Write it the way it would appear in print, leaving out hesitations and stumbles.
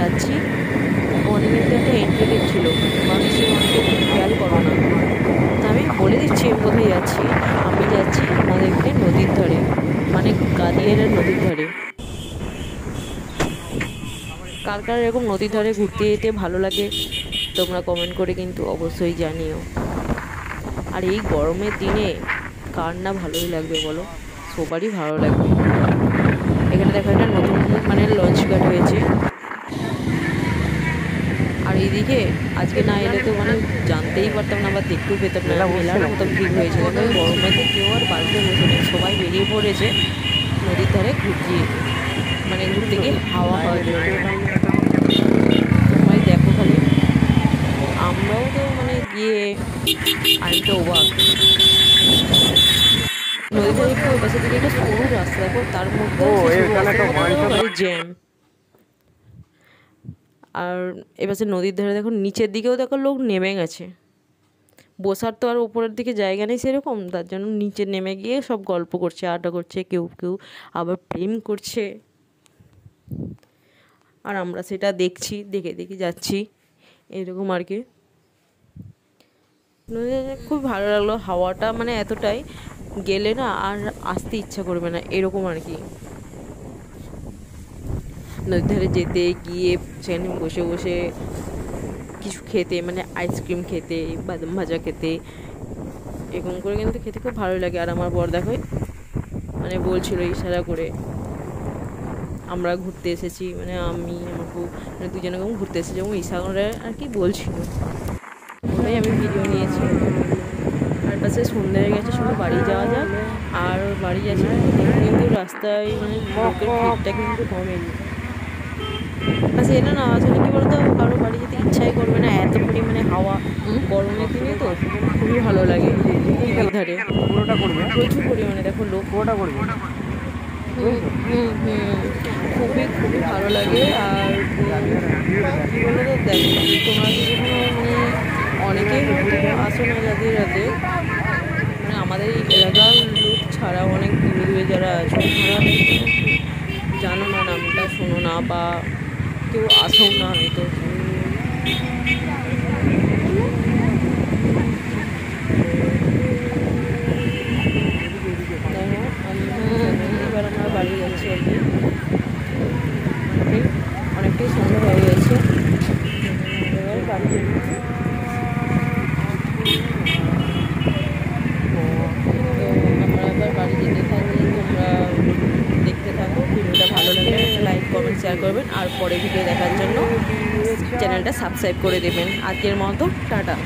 যাচ্ছি, অনেক একটা এন্ট্রি গেট ছিল, মানুষ অনেকে খেয়াল করো না। তা আমি বলে দিচ্ছি আমি কোথায় যাচ্ছি। আমি যাচ্ছি আমাদের এখানে নদীর ধারে, মানে গাদিয়ারের নদীর ধারে। কার কার এরকম নদীর ধারে ঘুরতে যেতে ভালো লাগে তোমরা কমেন্ট করে কিন্তু অবশ্যই জানিও। আর এই গরমের দিনে কার না ভালোই লাগবে বলো, সবারই ভালো লাগবে। এখানে দেখো একটা নতুন মানে লঞ্চ ঘাট হয়েছে। আর এইদিকে আজকে না এলে তো মানে জানতেই পারতাম না বা দেখতেও পেতাম না, মেলার মতো ভিড় হয়েছে। গরমেতে কেউ আর বাড়িতে বসে নেই, সবাই বেরিয়ে পড়েছে নদীর ধারে ঘুরতে, মানে ঘুরতে গিয়ে হাওয়া খাওয়ার জন্য। তোমরাই দেখো খালি, আমরাও তো মানে গিয়ে আমি তো অবাক। নদীর ধারে একটু ওই পাশে দিকে একটা সরু রাস্তা দেখো, তার মধ্যে জ্যাম। আর এবার নদীর ধারে দেখো নিচের দিকেও দেখো লোক নেমে গেছে, বসার তো আর উপরের দিকে জায়গা নেই সেরকম, তার জন্য নিচে নেমে গিয়ে সব গল্প করছে, আড্ডা করছে, কেউ কেউ আবার প্রেম করছে। আর আমরা সেটা দেখছি, দেখে দেখে যাচ্ছি এরকম আর কি। নদীতে খুব ভালো লাগলো, হাওয়াটা মানে এতটাই গেলে না আর আসতে ইচ্ছা করবে না এরকম আর কি। নদীর ধারে যেতে গিয়ে সেখানে বসে বসে কিছু খেতে, মানে আইসক্রিম খেতে, বাদাম ভাজা খেতে, এরকম করে কিন্তু খেতে খুব ভালো লাগে। আর আমার বর দেখো মানে বলছিল ইশারা করে আমরা ঘুরতে এসেছি, মানে আমি আমার বউ মানে দুজনে কেমন ঘুরতে এসেছি যেমন ইশারা করে আর কি বলছিল, ওটাই আমি ভিডিও নিয়েছি। আর পাশে সন্ধ্যা হয়ে গেছে, শুধু বাড়ি যাওয়া যাক। আর বাড়ি যাচ্ছি কিন্তু রাস্তায় মানে লোকের ভিড়টা কিন্তু কমেনি। আচ্ছা এটা না আসলে কী বলতো, কারো বাড়ি যেতে ইচ্ছাই করবে না, এত পরিমাণে হাওয়া গরমের দিনে তো খুবই ভালো লাগে। ধারে প্রচুর পরিমাণে দেখো লোক খুবই খুবই ভালো লাগে। আর কী বলো তো দেখো, তোমরা যদি কোনো মানে অনেকেই হয়তো আসো না যাদের রাতে, মানে আমাদের এই এলাকার লোক ছাড়া অনেক দূরে দূরে যারা আছে তারা জানো না, নামটা শোনো না বা কেউ আসো না হয়তো। এবার আমরা বাড়ি যাচ্ছি আর কি, অনেকটাই সুন্দর হয়ে গেছে। এবার বাড়ি আমরা এবার বাড়ি যেতে থাকি। তোমরা দেখতে থাকো, ভিডিওটা ভালো লাগলে লাইক কমেন্ট শেয়ার করবেন, আর পরে ভিডিও দেখার জন্য চ্যানেলটা সাবস্ক্রাইব করে দেবেন। আজকের মতো টাটা।